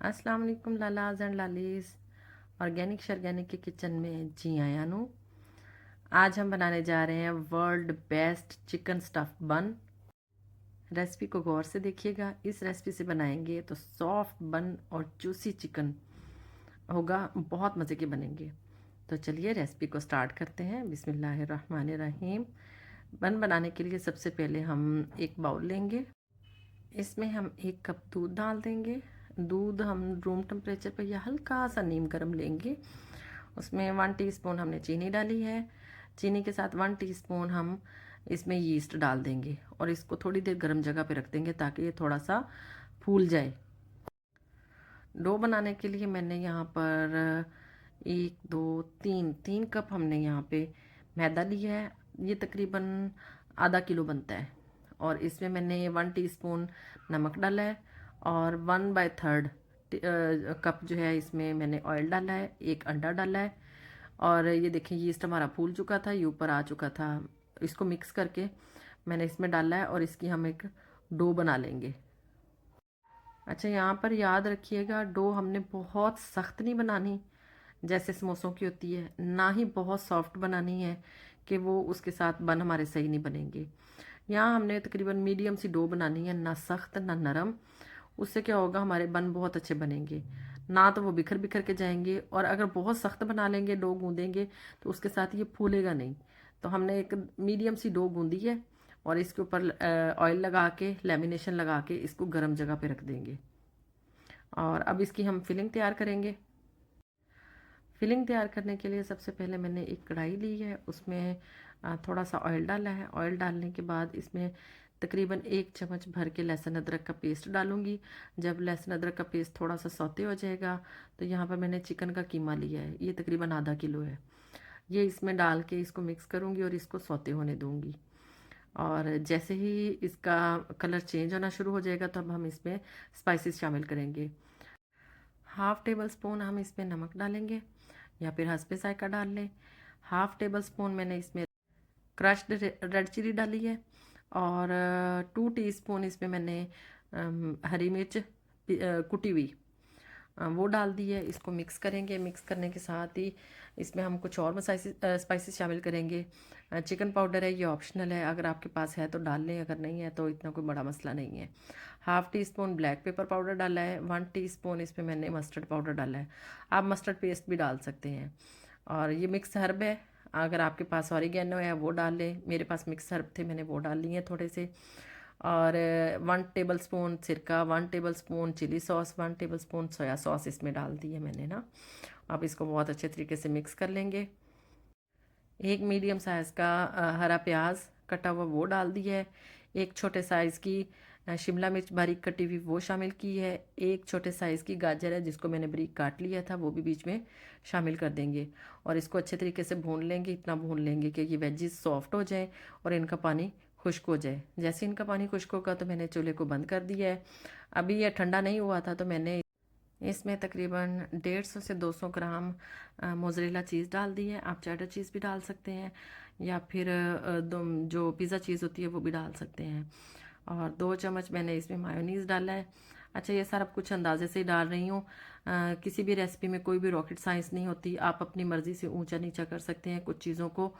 अस्सलाम वालेकुम लालाज and Lali's. Organic शर्गेनिक के किचन में जी आया नू। आज हम बनाने जा रहे हैं वर्ल्ड बेस्ट चिकन स्टफ्ड बन। रेसिपी को गौर से देखिएगा। इस रेसिपी से बनाएंगे तो सॉफ्ट बन और जूसी चिकन होगा, बहुत मज़े के बनेंगे। तो चलिए रेसिपी को स्टार्ट करते हैं। बिस्मिल्लाहिर्रहमानिर्रहीम। बन बनाने के लिए सबसे पहले हम एक बाउल लेंगे। इसमें हम 1 कप दूध डाल देंगे। दूध हम रूम टेम्परेचर पर या हल्का सा नीम गर्म लेंगे। उसमें 1 टीस्पून हमने चीनी डाली है। चीनी के साथ 1 टीस्पून हम इसमें यीस्ट डाल देंगे और इसको थोड़ी देर गर्म जगह पे रख देंगे ताकि ये थोड़ा सा फूल जाए। डो बनाने के लिए मैंने यहाँ पर 1 2 3 कप हमने यहाँ पे मैदा लिया है। ये तकरीबन ½ किलो बनता है। और इसमें मैंने 1 टीस्पून नमक डाला है और 1/3 कप जो है इसमें मैंने ऑयल डाला है। एक अंडा डाला है और ये देखें यीस्ट हमारा फूल चुका था, ये ऊपर आ चुका था। इसको मिक्स करके मैंने इसमें डाला है और इसकी हम एक डो बना लेंगे। अच्छा, यहाँ पर याद रखिएगा, डो हमने बहुत सख्त नहीं बनानी जैसे समोसों की होती है, ना ही बहुत सॉफ्ट बनानी है कि वो उसके साथ बन हमारे सही नहीं बनेंगे। यहाँ हमने तकरीबन मीडियम सी डो बनानी है, ना सख्त ना नरम। उससे क्या होगा, हमारे बन बहुत अच्छे बनेंगे। ना तो वो बिखर बिखर के जाएंगे, और अगर बहुत सख्त बना लेंगे, डो गूंदेंगे तो उसके साथ ये फूलेगा नहीं। तो हमने एक मीडियम सी डो गूंदी है और इसके ऊपर ऑयल लगा के, लेमिनेशन लगा के इसको गर्म जगह पे रख देंगे। और अब इसकी हम फिलिंग तैयार करेंगे। फिलिंग तैयार करने के लिए सबसे पहले मैंने एक कढ़ाई ली है, उसमें थोड़ा सा ऑयल डाला है। ऑयल डालने के बाद इसमें तकरीबन 1 चम्मच भर के लहसुन अदरक का पेस्ट डालूंगी। जब लहसुन अदरक का पेस्ट थोड़ा सा सौते हो जाएगा तो यहाँ पर मैंने चिकन का कीमा लिया है, ये तकरीबन ½ किलो है। ये इसमें डाल के इसको मिक्स करूँगी और इसको सौते होने दूँगी। और जैसे ही इसका कलर चेंज होना शुरू हो जाएगा तो अब हम इसमें स्पाइसेस शामिल करेंगे। ½ टेबल स्पून हम इसमें नमक डालेंगे या फिर हंसपे जायका डाल लें। ½ टेबल स्पून मैंने इसमें क्रश्ड रेड चिली डाली है। और 2 टीस्पून इसमें मैंने हरी मिर्च कुटी हुई वो डाल दी है। इसको मिक्स करेंगे। मिक्स करने के साथ ही इसमें हम कुछ और मसाइस स्पाइसेस शामिल करेंगे। चिकन पाउडर है, ये ऑप्शनल है, अगर आपके पास है तो डाल लें, अगर नहीं है तो इतना कोई बड़ा मसला नहीं है। ½ टीस्पून ब्लैक पेपर पाउडर डाला है। 1 टीस्पून इसमें मैंने मस्टर्ड पाउडर डाला है। आप मस्टर्ड पेस्ट भी डाल सकते हैं। और ये मिक्स हर्ब है, अगर आपके पास ऑरिगेनो है वो डाल लें। मेरे पास मिक्स हर्ब थे, मैंने वो डाल लिए थोड़े से। और 1 टेबल स्पून सिरका, 1 table spoon chilli sauce, 1 table spoon soya sauce इसमें डाल दी है मैंने ना। अब इसको बहुत अच्छे तरीके से मिक्स कर लेंगे। एक मीडियम साइज़ का हरा प्याज कटा हुआ वो डाल दिया है। एक छोटे साइज़ की शिमला मिर्च बारीक कटी हुई वो शामिल की है। एक छोटे साइज़ की गाजर है जिसको मैंने बारीक काट लिया था, वो भी बीच में शामिल कर देंगे। और इसको अच्छे तरीके से भून लेंगे, इतना भून लेंगे कि ये वेजिस सॉफ्ट हो जाए और इनका पानी खुश्क हो जाए। जैसे इनका पानी खुश्क होगा तो मैंने चूल्हे को बंद कर दिया है। अभी यह ठंडा नहीं हुआ था तो मैंने इसमें तकरीबन 150 से 200 ग्राम मोज़रेला चीज़ डाल दी है। आप चेडर चीज़ भी डाल सकते हैं या फिर जो पिज़्ज़ा चीज़ होती है वो भी डाल सकते हैं। और 2 चम्मच मैंने इसमें मायोनीज़ डाला है। अच्छा, ये सारा कुछ अंदाजे से ही डाल रही हूँ। किसी भी रेसिपी में कोई भी रॉकेट साइंस नहीं होती, आप अपनी मर्ज़ी से ऊंचा नीचा कर सकते हैं कुछ चीज़ों को,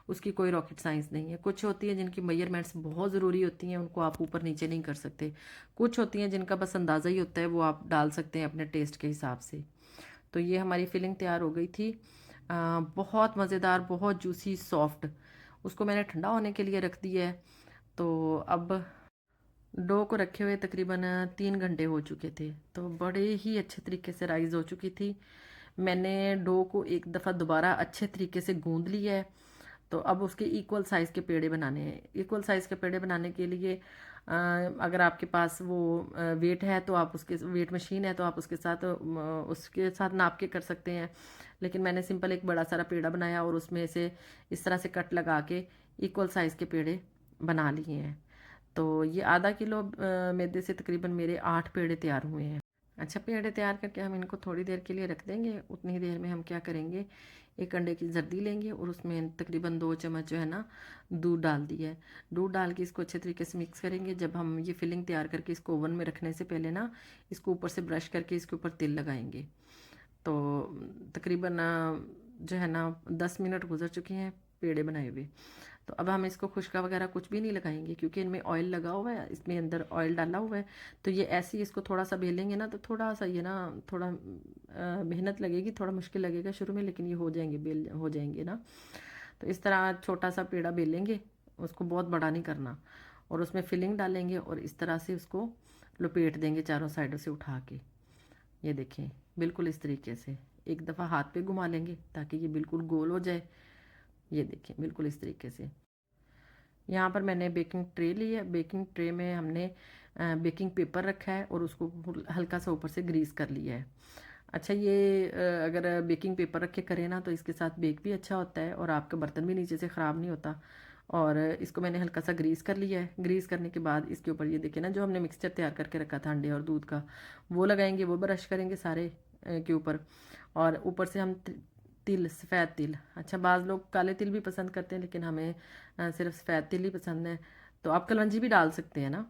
उसकी कोई रॉकेट साइंस नहीं है। कुछ होती है जिनकी मेजरमेंट्स बहुत ज़रूरी होती हैं, उनको आप ऊपर नीचे नहीं कर सकते। कुछ होती हैं जिनका बस अंदाज़ा ही होता है, वो आप डाल सकते हैं अपने टेस्ट के हिसाब से। तो ये हमारी फिलिंग तैयार हो गई थी। बहुत मज़ेदार, बहुत जूसी सॉफ्ट। उसको मैंने ठंडा होने के लिए रख दिया है। तो अब डो को रखे हुए तकरीबन 3 घंटे हो चुके थे, तो बड़े ही अच्छे तरीके से राइज हो चुकी थी। मैंने डो को एक दफ़ा दोबारा अच्छे तरीके से गूंद लिया है। तो अब उसके इक्वल साइज़ के पेड़े बनाने हैं। इक्वल साइज़ के पेड़े बनाने के लिए अगर आपके पास वो वेट है तो आप उसके वेट मशीन है तो आप उसके साथ नाप के कर सकते हैं। लेकिन मैंने सिंपल एक बड़ा सारा पेड़ा बनाया और उसमें से इस तरह से कट लगा के इक्वल साइज़ के पेड़े बना लिए हैं। तो ये ½ किलो मैदे से तकरीबन मेरे 8 पेड़े तैयार हुए हैं। अच्छा, पेड़े तैयार करके हम इनको थोड़ी देर के लिए रख देंगे। उतनी देर में हम क्या करेंगे, एक अंडे की जर्दी लेंगे और उसमें तकरीबन 2 चम्मच जो है ना दूध डाल दिया है। दूध डाल के इसको अच्छे तरीके से मिक्स करेंगे। जब हम ये फिलिंग तैयार करके इसको ओवन में रखने से पहले ना इसको ऊपर से ब्रश करके इसके ऊपर तिल लगाएंगे। तो तकरीबन जो है ना 10 मिनट गुजर चुके हैं पेड़े बनाए हुए। तो अब हम इसको खुशका वगैरह कुछ भी नहीं लगाएंगे क्योंकि इनमें ऑयल लगा हुआ है, इसमें अंदर ऑयल डाला हुआ है। तो ये ऐसे ही इसको थोड़ा सा बेलेंगे ना तो थोड़ा सा ये ना थोड़ा मेहनत लगेगी, थोड़ा मुश्किल लगेगा शुरू में, लेकिन ये हो जाएंगे, बेल हो जाएंगे ना। तो इस तरह छोटा सा पेड़ा बेलेंगे, उसको बहुत बड़ा नहीं करना, और उसमें फिलिंग डालेंगे और इस तरह से उसको लपेट देंगे चारों साइडों से उठा के। ये देखें बिल्कुल इस तरीके से एक दफ़ा हाथ पे घुमा लेंगे ताकि ये बिल्कुल गोल हो जाए। ये देखें बिल्कुल इस तरीके से। यहाँ पर मैंने बेकिंग ट्रे ली है। बेकिंग ट्रे में हमने बेकिंग पेपर रखा है और उसको हल्का सा ऊपर से ग्रीस कर लिया है। अच्छा, ये अगर बेकिंग पेपर रख के करें ना तो इसके साथ बेक भी अच्छा होता है और आपका बर्तन भी नीचे से ख़राब नहीं होता। और इसको मैंने हल्का सा ग्रीस कर लिया है। ग्रीस करने के बाद इसके ऊपर ये देखिए ना जो हमने मिक्सचर तैयार करके रखा था अंडे और दूध का, वो लगाएंगे, वो ब्रश करेंगे सारे के ऊपर। और ऊपर से हम तिल, सफ़ेद तिल, अच्छा बाज़ लोग काले तिल भी पसंद करते हैं लेकिन हमें सिर्फ सफ़ेद तिल ही पसंद है। तो आप कलवंजी भी डाल सकते हैं ना।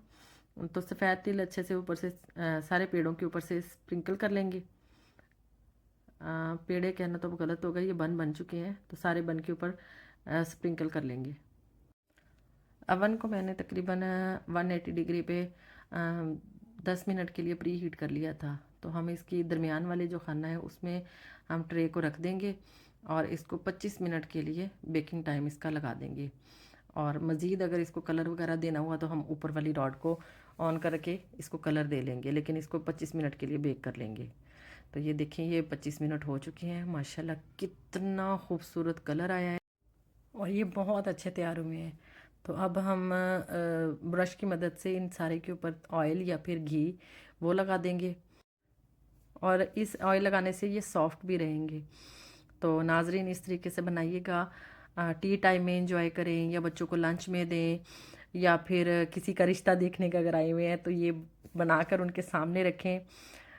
तो सफ़ेद तिल अच्छे से ऊपर से सारे पेड़ों के ऊपर से स्प्रिंकल कर लेंगे। पेड़े कहना तो गलत होगा, ये बन बन चुके हैं तो सारे बन के ऊपर स्प्रिंकल कर लेंगे। अवन को मैंने तकरीबन 180 डिग्री पे 10 मिनट के लिए प्री हीट कर लिया था। तो हम इसकी दरमियान वाले जो खाना है उसमें हम ट्रे को रख देंगे और इसको 25 मिनट के लिए बेकिंग टाइम इसका लगा देंगे। और मज़ीद अगर इसको कलर वगैरह देना हुआ तो हम ऊपर वाली रॉड को ऑन करके इसको कलर दे लेंगे, लेकिन इसको 25 मिनट के लिए बेक कर लेंगे। तो ये देखें ये 25 मिनट हो चुके हैं, माशाल्लाह कितना खूबसूरत कलर आया है और ये बहुत अच्छे तैयार हुए हैं। तो अब हम ब्रश की मदद से इन सारे के ऊपर ऑयल या फिर घी वो लगा देंगे और इस ऑयल लगाने से ये सॉफ्ट भी रहेंगे। तो नाजरीन इस तरीके से बनाइएगा, टी टाइम में इंजॉय करें या बच्चों को लंच में दें या फिर किसी का रिश्ता देखने का अगर आए हुए हैं तो ये बनाकर उनके सामने रखें।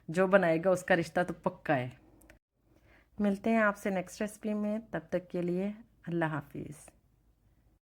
जो बनाएगा उसका रिश्ता तो पक्का है। मिलते हैं आपसे नेक्स्ट रेसिपी में, तब तक के लिए अल्लाह हाफिज़।